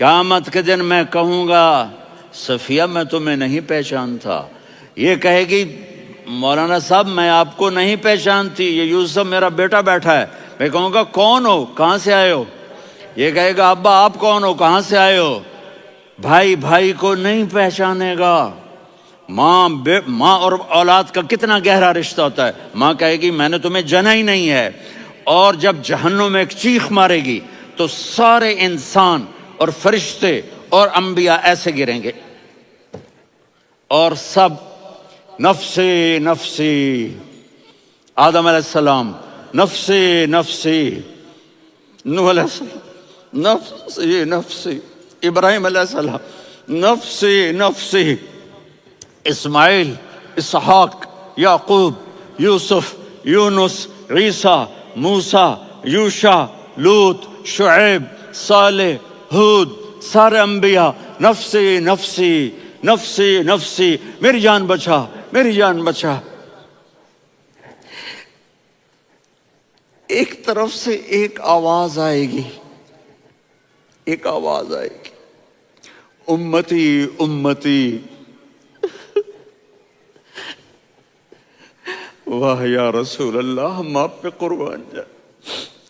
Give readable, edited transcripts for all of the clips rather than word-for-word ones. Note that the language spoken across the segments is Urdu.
قیامت کے دن میں کہوں گا صفیہ میں تمہیں نہیں پہچانتا، یہ کہے گی مولانا صاحب میں آپ کو نہیں پہچانتی، یہ یوسف میرا بیٹا بیٹھا ہے۔ میں کہوں گا کون ہو، کہاں سے آئے ہو؟ یہ کہے گا ابا آپ کون ہو، کہاں سے آئے ہو؟ بھائی بھائی کو نہیں پہچانے گا۔ ماں اور اولاد کا کتنا گہرا رشتہ ہوتا ہے۔ ماں کہے گی میں نے تمہیں جنا ہی نہیں ہے، اور جب جہنم میں ایک چیخ مارے گی تو سارے انسان اور فرشتے اور انبیاء ایسے گریں گے، اور سب نفسی نفسی، آدم علیہ السلام نفسی نفسی، نوح علیہ السلام نفسی نفسی، ابراہیم علیہ السلام نفسی نفسی، اسماعیل، اسحاق، یعقوب، یوسف، یونس، عیسیٰ، موسیٰ، یوشع، لوط، شعیب، صالح، ہود، سارے انبیاء نفسی نفسی نفسی نفسی، میری جان بچا میری جان بچا۔ ایک طرف سے ایک آواز آئے گی، ایک آواز آئے گی، امتی امتی۔ واہ یا رسول اللہ، ہم آپ پہ قربان جائیں۔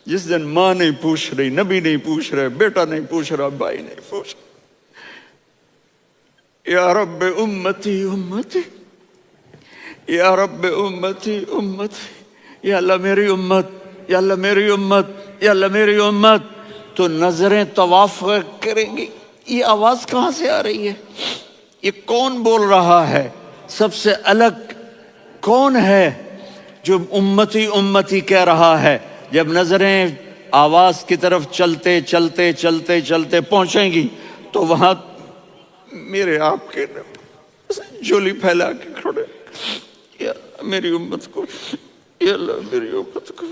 جس دن ماں نہیں پوچھ رہی، نبی نہیں پوچھ رہے، بیٹا نہیں پوچھ رہا، بھائی نہیں پوچھ رہا، یا رب امتی امتی، یا رب امتی امتی، یا اللہ میری امت، یا اللہ میری امت، یا اللہ میری امت۔ تو نظریں طواف کریں گی، یہ آواز کہاں سے آ رہی ہے؟ یہ کون بول رہا ہے؟ سب سے الگ کون ہے جو امتی امتی کہہ رہا ہے؟ جب نظریں آواز کی طرف چلتے چلتے چلتے چلتے پہنچیں گی تو وہاں میرے آپ کے جولی پھیلا کے کھڑے، یا میری امت کو، یا اللہ میری امت کو۔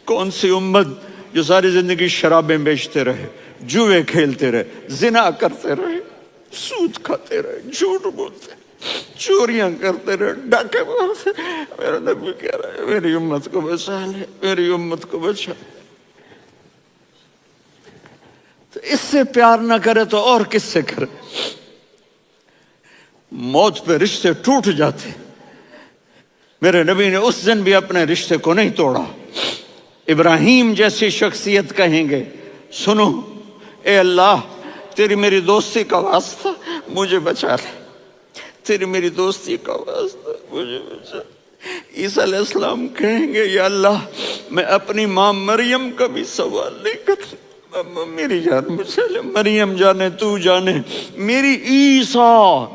کون سی امت جو ساری زندگی شرابیں بیچتے رہے، جوئے کھیلتے رہے، زنا کرتے رہے، سود کھاتے رہے، جھوٹ بولتے رہے، چوریاں کرتے رہے، ڈاکے مارتے رہے۔ میرا نبی کہہ رہا ہے میری امت کو بچا لے، میری امت کو بچا۔ تو اس سے پیار نہ کرے تو اور کس سے کرے؟ موت پہ رشتے ٹوٹ جاتے، میرے نبی نے اس دن بھی اپنے رشتے کو نہیں توڑا۔ ابراہیم جیسی شخصیت کہیں گے سنو اے اللہ تیری میری دوستی کا واسطہ مجھے بچا لے، تیری میری دوستی کا واسطہ مجھے بچا۔ عیسیٰ علیہ السلام کہیں گے یا اللہ میں اپنی ماں مریم کا بھی سوال نہیں کرتا، میری جان بچا لے، مریم جانے تو جانے میری عیسیٰ۔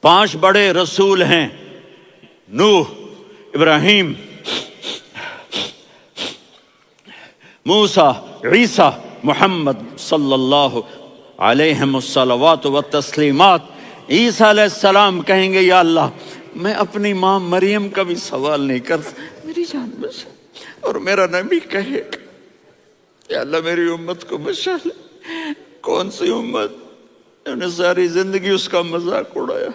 5 بڑے رسول ہیں، نوح، ابراہیم، موسیٰ، عیسیٰ، محمد صلی اللہ علیہ الصلوات والتسلیمات۔ عیسیٰ علیہ السلام کہیں گے یا اللہ میں اپنی ماں مریم کا بھی سوال نہیں کرتا، میری جان بچا۔ اور میرا نبی کہے یا اللہ میری امت کو بچا لے۔ کون سی امت؟ انہوں نے ساری زندگی اس کا مذاق اڑایا۔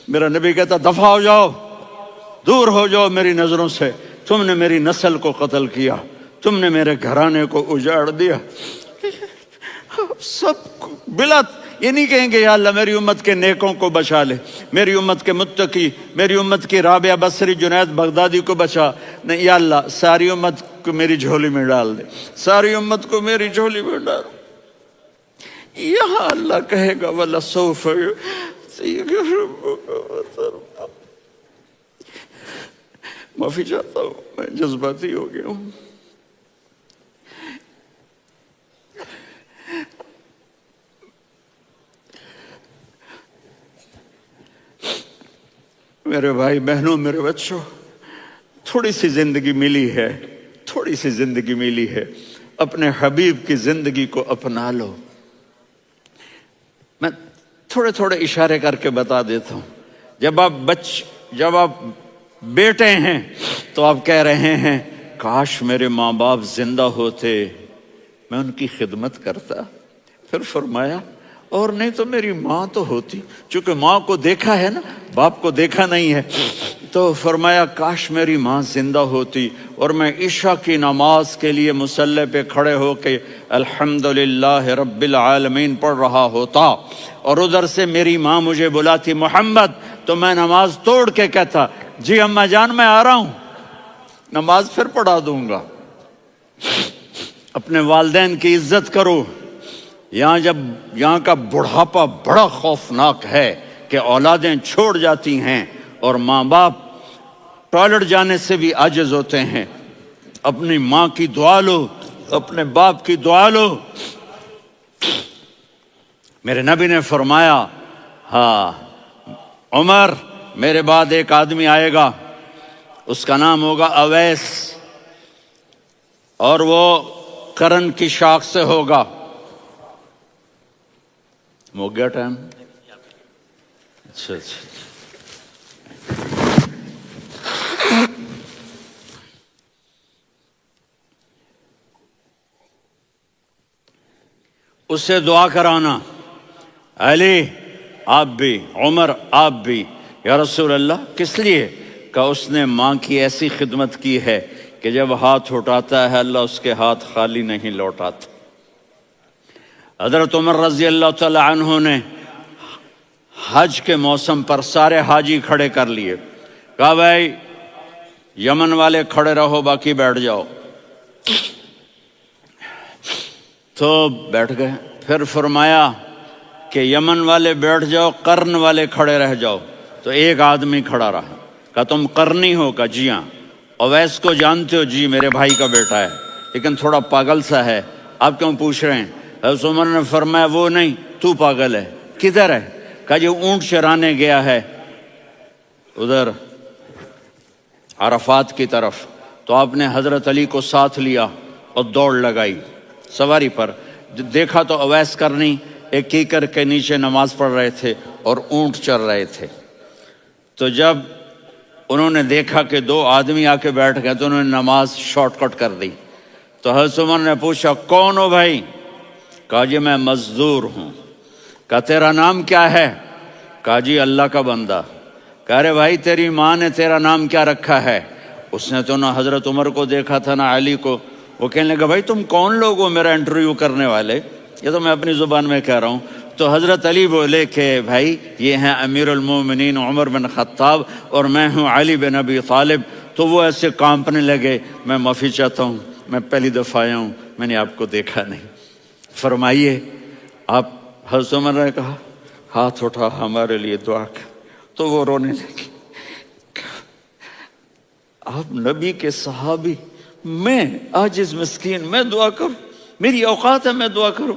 میرا نبی کہتا دفع ہو جاؤ، دور ہو جاؤ میری نظروں سے، تم نے میری نسل کو قتل کیا، تم نے میرے گھرانے کو اجاڑ دیا۔ سب بلا یہ نہیں کہیں گے یا اللہ میری امت کے نیکوں کو بچا لے، میری امت کے متقی، میری امت کی رابعہ بصری، جنید بغدادی کو بچا، نہیں یا اللہ ساری امت کو میری جھولی میں ڈال دے، ساری امت کو میری جھولی میں ڈال۔ یہاں اللہ کہے گا وَلَسَوْفَ يُعْطِيكَ رَبُّكَ فَتَرْضَىٰ۔ معافی چاہتا ہوں میں جذباتی ہو گیا ہوں۔ میرے بھائی بہنوں، میرے بچوں، تھوڑی سی زندگی ملی ہے، تھوڑی سی زندگی ملی ہے، اپنے حبیب کی زندگی کو اپنا لو۔ میں تھوڑے تھوڑے اشارے کر کے بتا دیتا ہوں۔ جب آپ بیٹے ہیں تو آپ کہہ رہے ہیں کاش میرے ماں باپ زندہ ہوتے، میں ان کی خدمت کرتا۔ پھر فرمایا اور نہیں تو میری ماں تو ہوتی، چونکہ ماں کو دیکھا ہے نا، باپ کو دیکھا نہیں ہے، تو فرمایا کاش میری ماں زندہ ہوتی اور میں عشاء کی نماز کے لیے مصلی پہ کھڑے ہو کے الحمدللہ رب العالمین پڑھ رہا ہوتا، اور ادھر سے میری ماں مجھے بلاتی محمد، تو میں نماز توڑ کے کہتا جی اماں جان میں آ رہا ہوں، نماز پھر پڑھا دوں گا۔ اپنے والدین کی عزت کرو۔ یہاں کا بڑھاپا بڑا خوفناک ہے کہ اولادیں چھوڑ جاتی ہیں اور ماں باپ ٹوائلٹ جانے سے بھی عاجز ہوتے ہیں۔ اپنی ماں کی دعا لو، اپنے باپ کی دعا لو۔ میرے نبی نے فرمایا ہاں عمر، میرے بعد ایک آدمی آئے گا، اس کا نام ہوگا اویس، اور وہ کرن کی شاخ سے ہوگا۔ ہو گیا ٹائم؟ اچھا اس سے دعا کرانا، علی آپ بھی، عمر آپ بھی۔ یا رسول اللہ کس لیے؟ کہ اس نے ماں کی ایسی خدمت کی ہے کہ جب ہاتھ اٹھاتا ہے اللہ اس کے ہاتھ خالی نہیں لوٹاتا۔ حضرت عمر رضی اللہ تعالی عنہ نے حج کے موسم پر سارے حاجی کھڑے کر لیے، کہا بھائی یمن والے کھڑے رہو، باقی بیٹھ جاؤ۔ تو بیٹھ گئے۔ پھر فرمایا کہ یمن والے بیٹھ جاؤ، قرن والے کھڑے رہ جاؤ۔ تو ایک آدمی کھڑا رہا، کہا تم قرنی ہو؟ کہا جی ہاں۔ اویس کو جانتے ہو؟ جی میرے بھائی کا بیٹا ہے، لیکن تھوڑا پاگل سا ہے، آپ کیوں پوچھ رہے ہیں؟ حضرت عمر نے فرمایا وہ نہیں، تو پاگل ہے۔ کدھر ہے؟ کہا جی اونٹ چرانے گیا ہے ادھر عرفات کی طرف۔ تو آپ نے حضرت علی کو ساتھ لیا اور دوڑ لگائی سواری پر۔ دیکھا تو اویس کرنی ایک کیکر کے نیچے نماز پڑھ رہے تھے اور اونٹ چر رہے تھے۔ تو جب انہوں نے دیکھا کہ دو آدمی آ کے بیٹھ گئے تو انہوں نے نماز شارٹ کٹ کر دی۔ تو حضرت عمر نے پوچھا کون ہو بھائی؟ کہا جی میں مزدور ہوں۔ کہا تیرا نام کیا ہے؟ کہا جی اللہ کا بندہ۔ کہا رے بھائی تیری ماں نے تیرا نام کیا رکھا ہے؟ اس نے تو نہ حضرت عمر کو دیکھا تھا نہ علی کو۔ وہ کہنے لگا بھائی تم کون لوگ ہو میرا انٹرویو کرنے والے؟ یہ تو میں اپنی زبان میں کہہ رہا ہوں۔ تو حضرت علی بولے کہ بھائی یہ ہیں امیر المومنین عمر بن خطاب اور میں ہوں علی بن ابی طالب۔ تو وہ ایسے کانپنے لگے، میں معافی چاہتا ہوں، میں پہلی دفعہ آیا ہوں، میں نے آپ کو دیکھا نہیں، فرمائیے آپ۔ حضرت عمر نے کہا ہاتھ اٹھا ہمارے لیے دعا کر۔ تو وہ رونے لگی، آپ نبی کے صحابی، میں عاجز مسکین میں دعا کروں؟ میری اوقات ہے میں دعا کروں؟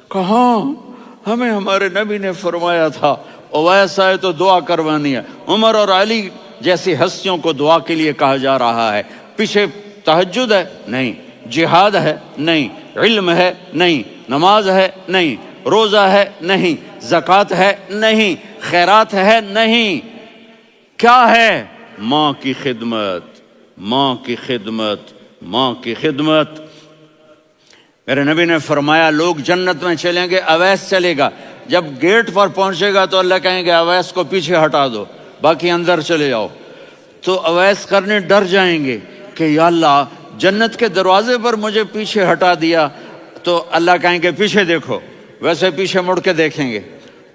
کہاں ہمیں ہمارے نبی نے فرمایا تھا اویس آئے تو دعا کروانی ہے۔ عمر اور علی جیسی ہستیوں کو دعا کے لیے کہا جا رہا ہے۔ پیچھے تہجد ہے؟ نہیں۔ جہاد ہے؟ نہیں۔ علم ہے؟ نہیں۔ نماز ہے؟ نہیں۔ روزہ ہے؟ نہیں۔ زکوٰۃ ہے؟ نہیں۔ خیرات ہے؟ نہیں۔ کیا ہے؟ ماں کی خدمت، ماں کی خدمت، ماں کی خدمت۔ میرے نبی نے فرمایا لوگ جنت میں چلیں گے، اویس چلے گا، جب گیٹ پر پہنچے گا تو اللہ کہیں گے اویس کو پیچھے ہٹا دو، باقی اندر چلے جاؤ۔ تو اویس کرنے ڈر جائیں گے کہ یا اللہ جنت کے دروازے پر مجھے پیچھے ہٹا دیا، تو اللہ کہیں گے پیچھے دیکھو، ویسے پیچھے مڑ کے دیکھیں گے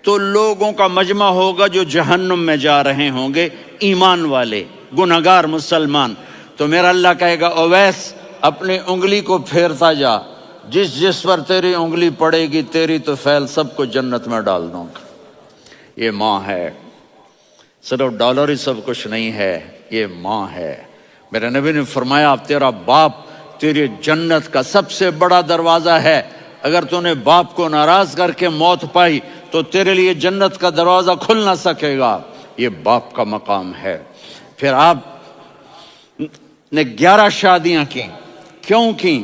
تو لوگوں کا مجمع ہوگا جو جہنم میں جا رہے ہوں گے، ایمان والے، گنہگار مسلمان۔ تو میرا اللہ کہے گا اویس اپنی انگلی کو پھیرتا جا، جس جس پر تیری انگلی پڑے گی تیری تو فیل سب کو جنت میں ڈال دوں گا۔ یہ ماں ہے، صرف ڈالر ہی سب کچھ نہیں ہے، یہ ماں ہے۔ میرے نبی نے فرمایا اب تیرا باپ تیری جنت کا سب سے بڑا دروازہ ہے، اگر تو نے باپ کو ناراض کر کے موت پائی تو تیرے لیے جنت کا دروازہ کھل نہ سکے گا، یہ باپ کا مقام ہے۔ پھر آپ نے 11 شادیاں کی، کیوں کی؟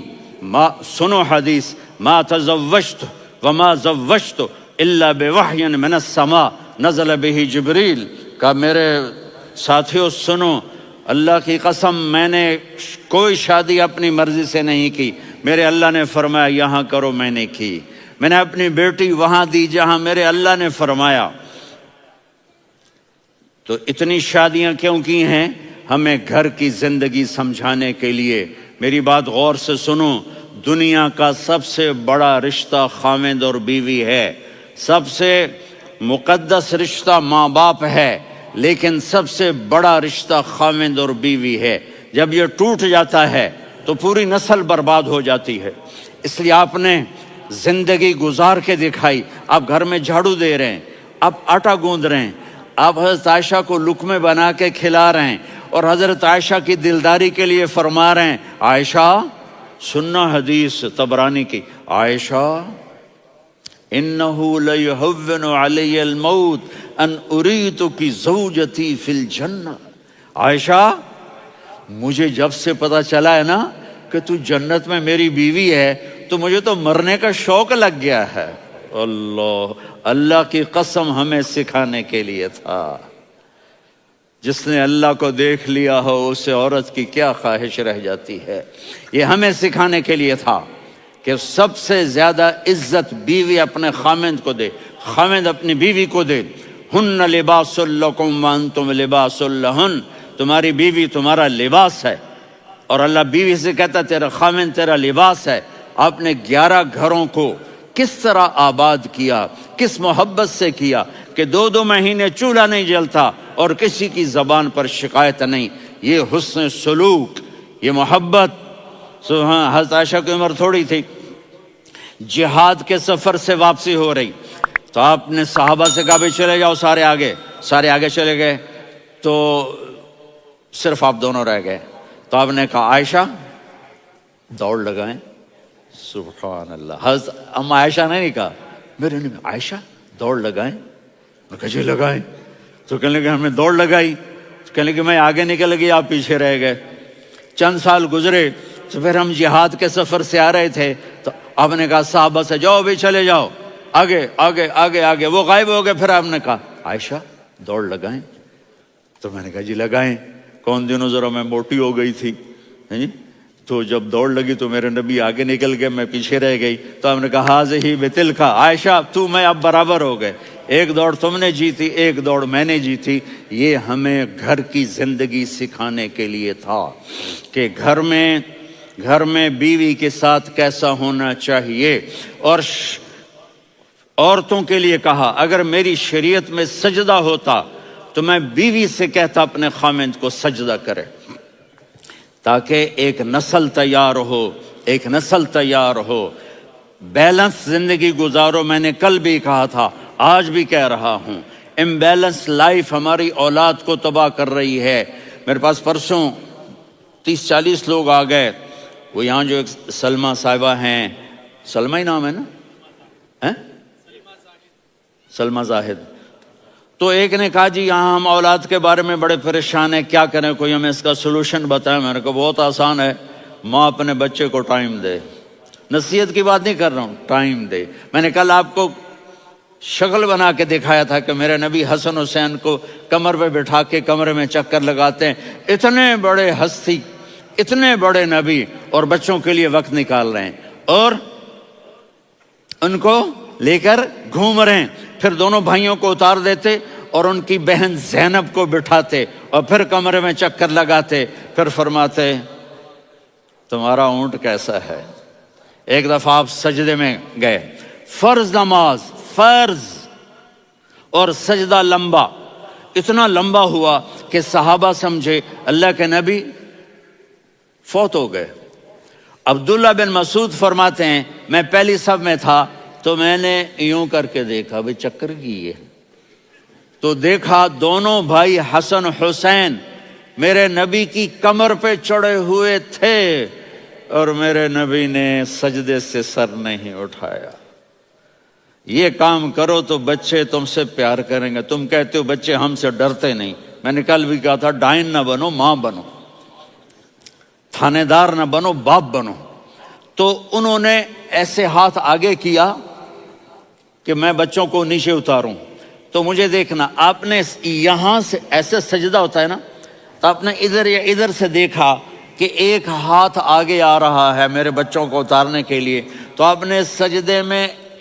سنو حدیث، ما تزوجت وما زوجت الا بوحی من السماء نزل به جبریل۔ کہ میرے ساتھیوں سنو، اللہ کی قسم میں نے کوئی شادی اپنی مرضی سے نہیں کی، میرے اللہ نے فرمایا یہاں کرو، میں نے کی۔ میں نے اپنی بیٹی وہاں دی جہاں میرے اللہ نے فرمایا۔ تو اتنی شادیاں کیوں کی ہیں؟ ہمیں گھر کی زندگی سمجھانے کے لیے۔ میری بات غور سے سنو، دنیا کا سب سے بڑا رشتہ خاوند اور بیوی ہے، سب سے مقدس رشتہ ماں باپ ہے، لیکن سب سے بڑا رشتہ خاوند اور بیوی ہے۔ جب یہ ٹوٹ جاتا ہے تو پوری نسل برباد ہو جاتی ہے۔ اس لیے آپ نے زندگی گزار کے دکھائی۔ آپ گھر میں جھاڑو دے رہے ہیں، آپ آٹا گوندھ رہے ہیں، آپ حضرت عائشہ کو لقمے بنا کے کھلا رہے ہیں، اور حضرت عائشہ کی دلداری کے لیے فرما رہے ہیں، عائشہ سننا حدیث طبرانی کی، عائشہ انہو لیہون علی الموت ان اریتک زوجتی فی الجنہ۔ عائشہ مجھے جب سے پتا چلا ہے نا کہ تو جنت میں میری بیوی ہے تو مجھے تو مرنے کا شوق لگ گیا ہے۔ اللہ کی قسم ہمیں سکھانے کے لیے تھا۔ جس نے اللہ کو دیکھ لیا ہو اسے عورت کی کیا خواہش رہ جاتی ہے۔ یہ ہمیں سکھانے کے لیے تھا کہ سب سے زیادہ عزت بیوی اپنے خاوند کو دے، خاوند اپنی بیوی کو دے۔ ہن لباس لکم وانتم لباس لہن، تمہاری بیوی تمہارا لباس ہے، اور اللہ بیوی سے کہتا تیرا خاوند تیرا لباس ہے۔ آپ نے 11 گھروں کو کس طرح آباد کیا، کس محبت سے کیا کہ 2 مہینے چولہا نہیں جلتا اور کسی کی زبان پر شکایت نہیں۔ یہ حسن سلوک، یہ محبت۔ حضرت عائشہ کی عمر تھوڑی تھی، جہاد کے سفر سے واپسی ہو رہی، تو آپ نے صحابہ سے کہا بھی چلے جاؤ سارے آگے چلے گئے، تو صرف آپ دونوں رہ گئے۔ تو آپ نے کہا عائشہ دوڑ لگائیں۔ سبحان اللہ، حضرت اما عائشہ نے نہیں کہا، میرے نے عائشہ دوڑ لگائیں، میں کہا جی لگائیں۔ تو کہنے لگے ہمیں دوڑ لگائی، کہنے لگے میں آگے نکل گئی آپ پیچھے رہ گئے۔ چند سال گزرے تو پھر ہم جہاد کے سفر سے آ رہے تھے، تو آپ نے کہا صحابہ سے جاؤ بھی چلے جاؤ آگے آگے آگے آگے، وہ غائب ہو گئے۔ پھر آپ نے کہا عائشہ دوڑ لگائیں، تو میں نے کہا جی لگائیں۔ کون دنوں ذرا میں موٹی ہو گئی تھی، تو جب دوڑ لگی تو میرے نبی آگے نکل گئے، میں پیچھے رہ گئی۔ تو ہم نے کہا ہاذہ بتلک، عائشہ تو میں اب برابر ہو گئے، ایک دوڑ تم نے جیتی ایک دوڑ میں نے جیتی۔ یہ ہمیں گھر کی زندگی سکھانے کے لیے تھا کہ گھر میں بیوی کے ساتھ کیسا ہونا چاہیے۔ اور عورتوں کے لیے کہا اگر میری شریعت میں سجدہ ہوتا تو میں بیوی سے کہتا اپنے خاوند کو سجدہ کرے، تاکہ ایک نسل تیار ہو، بیلنس زندگی گزارو۔ میں نے کل بھی کہا تھا، آج بھی کہہ رہا ہوں، امبیلنس لائف ہماری اولاد کو تباہ کر رہی ہے۔ میرے پاس پرسوں 30-40 لوگ آ گئے، وہ یہاں جو ایک سلمہ صاحبہ ہیں، سلمہ ہی نام ہے نا، سلمہ زاہد، تو ایک نے کہا جی یہاں ہم اولاد کے بارے میں بڑے پریشان ہیں، کیا کریں، کوئی ہمیں اس کا سلوشن بتائیں۔ میں نے کہا بہت آسان ہے، ماں اپنے بچے کو ٹائم دے، نصیحت کی بات نہیں کر رہا ہوں، ٹائم دے۔ میں نے کل آپ کو شکل بنا کے دکھایا تھا کہ میرے نبی حسن حسین کو کمر پہ بٹھا کے کمرے میں چکر لگاتے ہیں۔ اتنے بڑے ہستی، اتنے بڑے نبی، اور بچوں کے لیے وقت نکال رہے ہیں اور ان کو لے کر گھوم رہے ہیں۔ پھر دونوں بھائیوں کو اتار دیتے اور ان کی بہن زینب کو بٹھاتے اور پھر کمرے میں چکر لگاتے، پھر فرماتے تمہارا اونٹ کیسا ہے۔ ایک دفعہ آپ سجدے میں گئے، فرض نماز، فرض، اور سجدہ لمبا، اتنا لمبا ہوا کہ صحابہ سمجھے اللہ کے نبی فوت ہو گئے۔ عبداللہ بن مسعود فرماتے ہیں میں پہلی صف میں تھا تو میں نے یوں کر کے دیکھا، بھئی چکر کی ہے، تو دیکھا دونوں بھائی حسن حسین میرے نبی کی کمر پہ چڑھے ہوئے تھے اور میرے نبی نے سجدے سے سر نہیں اٹھایا۔ یہ کام کرو تو بچے تم سے پیار کریں گے۔ تم کہتے ہو بچے ہم سے ڈرتے نہیں، میں نے کل بھی کہا تھا ڈائن نہ بنو، ماں بنو، تھانے دار نہ بنو، باپ بنو۔ تو انہوں نے ایسے ہاتھ آگے کیا کہ میں بچوں کو نیچے اتاروں، تو مجھے دیکھنا، آپ نے یہاں سے ایسے سجدہ ہوتا ہے نا، تو آپ نے ادھر یا ادھر سے دیکھا کہ ایک ہاتھ آگے آ رہا ہے میرے بچوں کو اتارنے کے لیے، تو آپ نے سجدے میں